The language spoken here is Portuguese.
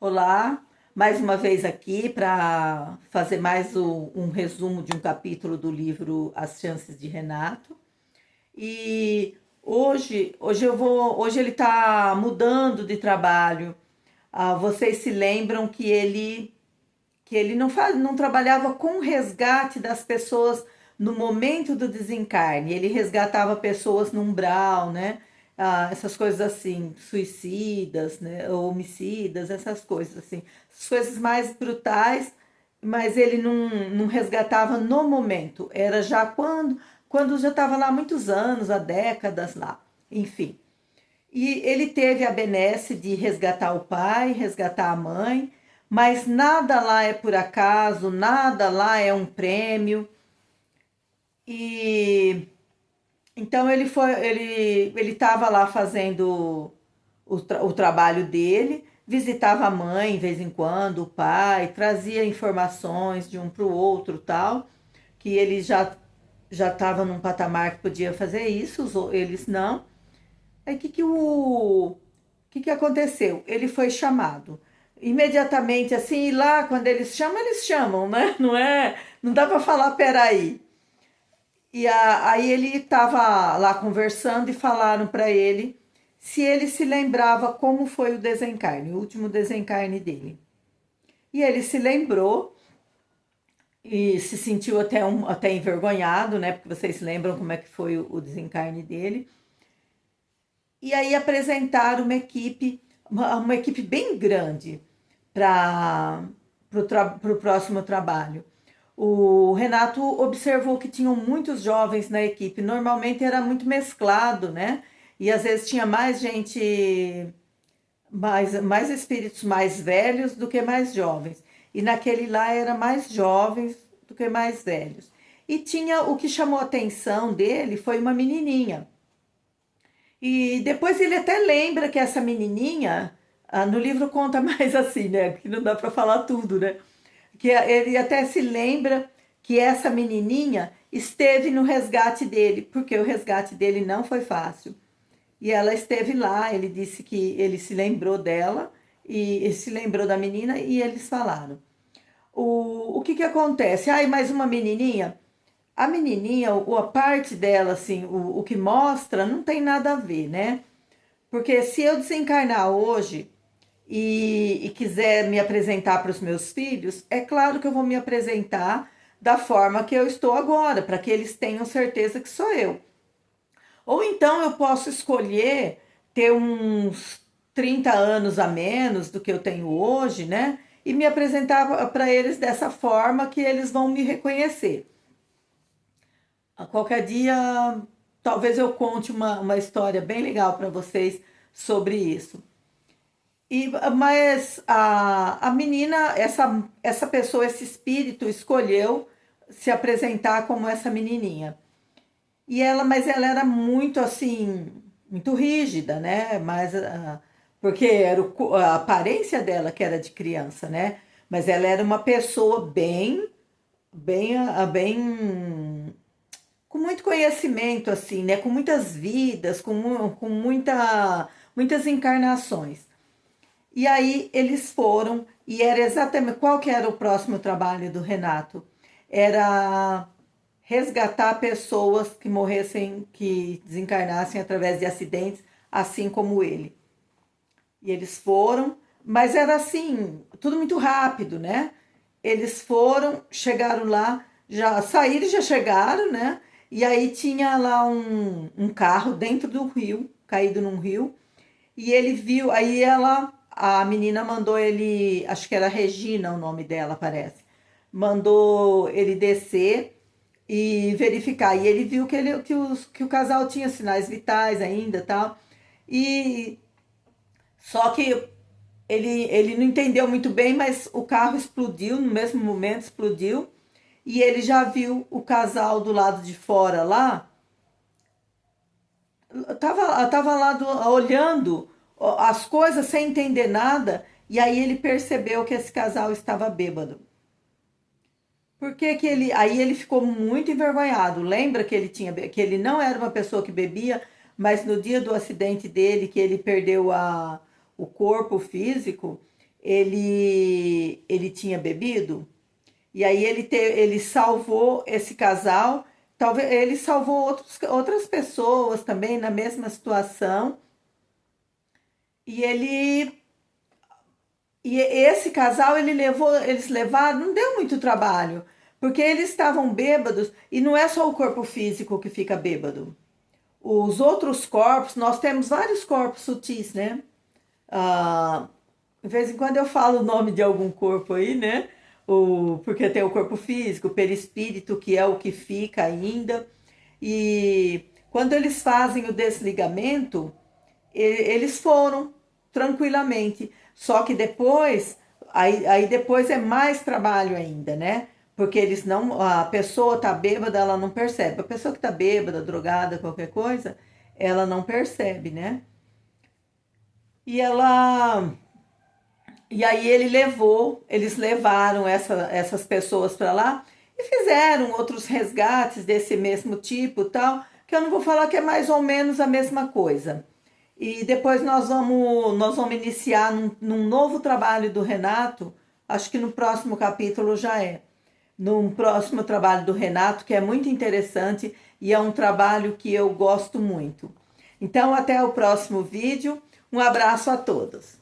Olá, mais uma vez aqui para fazer um resumo de um capítulo do livro As Chances de Renato. E hoje ele está mudando de trabalho. Vocês se lembram que ele não trabalhava com resgate das pessoas no momento do desencarne. Ele resgatava pessoas no umbral, né? Essas coisas assim, suicidas, né? Homicidas, essas coisas assim. As coisas mais brutais, mas ele não resgatava no momento. Era já quando já estava lá há muitos anos, há décadas lá. Enfim. E ele teve a benesse de resgatar o pai, resgatar a mãe, mas nada lá é por acaso, nada lá é um prêmio. E então ele estava lá fazendo o trabalho dele, visitava a mãe de vez em quando, o pai, trazia informações de um para o outro, tal, que ele já estava num patamar que podia fazer isso, eles não. Aí o que aconteceu? Ele foi chamado. Imediatamente, assim, e lá quando eles chamam, né? Não dá para falar, peraí. Aí ele estava lá conversando e falaram para ele se ele se lembrava como foi o desencarne, o último desencarne dele. E ele se lembrou e se sentiu até envergonhado, né? Porque vocês se lembram como é que foi o desencarne dele. E aí apresentaram uma equipe bem grande para o próximo trabalho. O Renato observou que tinham muitos jovens na equipe, normalmente era muito mesclado, né? E às vezes tinha mais gente, mais espíritos mais velhos do que mais jovens. E naquele lá era mais jovens do que mais velhos. E tinha o que chamou a atenção dele foi uma menininha. E depois ele até lembra que essa menininha, no livro conta mais assim, né? Que não dá para falar tudo, né? Ele até se lembra que essa menininha esteve no resgate dele, porque o resgate dele não foi fácil. E ela esteve lá, ele disse que ele se lembrou dela e se lembrou da menina e eles falaram. O que acontece? Ai, mais uma menininha? A menininha, a parte dela, assim, o que mostra não tem nada a ver, né? Porque se eu desencarnar hoje e quiser me apresentar para os meus filhos, é claro que eu vou me apresentar da forma que eu estou agora, para que eles tenham certeza que sou eu. Ou então eu posso escolher ter uns 30 anos a menos do que eu tenho hoje, né? E me apresentar para eles dessa forma que eles vão me reconhecer. A qualquer dia, talvez eu conte uma história bem legal para vocês sobre isso. Mas a menina, essa pessoa, esse espírito escolheu se apresentar como essa menininha. Mas ela era muito assim, muito rígida, né? Porque era a aparência dela que era de criança, né? Mas ela era uma pessoa bem com muito conhecimento, assim, né? Com muitas vidas, com muitas encarnações. E aí eles foram, e era exatamente qual que era o próximo trabalho do Renato? Era resgatar pessoas que morressem, que desencarnassem através de acidentes, assim como ele. E eles foram, mas era assim, tudo muito rápido, né? Eles foram, chegaram lá, já saíram e já chegaram, né? E aí tinha lá um carro dentro do rio, caído num rio, e ele viu, a menina mandou ele, acho que era Regina o nome dela, parece, mandou ele descer e verificar. E ele viu que o casal tinha sinais vitais ainda, tal. E só que ele não entendeu muito bem, mas o carro explodiu, no mesmo momento explodiu, e ele já viu o casal do lado de fora lá, tava lá olhando as coisas sem entender nada, e aí ele percebeu que esse casal estava bêbado. Aí ele ficou muito envergonhado. Lembra que ele não era uma pessoa que bebia, mas no dia do acidente dele, que ele perdeu o corpo físico, ele tinha bebido, e aí ele salvou esse casal, talvez ele salvou outras pessoas também na mesma situação, e esse casal eles levaram, não deu muito trabalho, porque eles estavam bêbados, e não é só o corpo físico que fica bêbado. Os outros corpos, nós temos vários corpos sutis, né? Ah, de vez em quando eu falo o nome de algum corpo aí, né? Porque tem o corpo físico, o perispírito, que é o que fica ainda. E quando eles fazem o desligamento, eles foram tranquilamente. Só que depois, aí depois é mais trabalho ainda, né? Porque eles não, a pessoa tá bêbada, ela não percebe. A pessoa que tá bêbada, drogada, qualquer coisa, ela não percebe, né? E ela e aí eles levaram essas pessoas para lá e fizeram outros resgates desse mesmo tipo, tal, que eu não vou falar que é mais ou menos a mesma coisa. E depois nós vamos iniciar num novo trabalho do Renato, acho que no próximo capítulo já é. Num próximo trabalho do Renato, que é muito interessante e é um trabalho que eu gosto muito. Então, até o próximo vídeo. Um abraço a todos.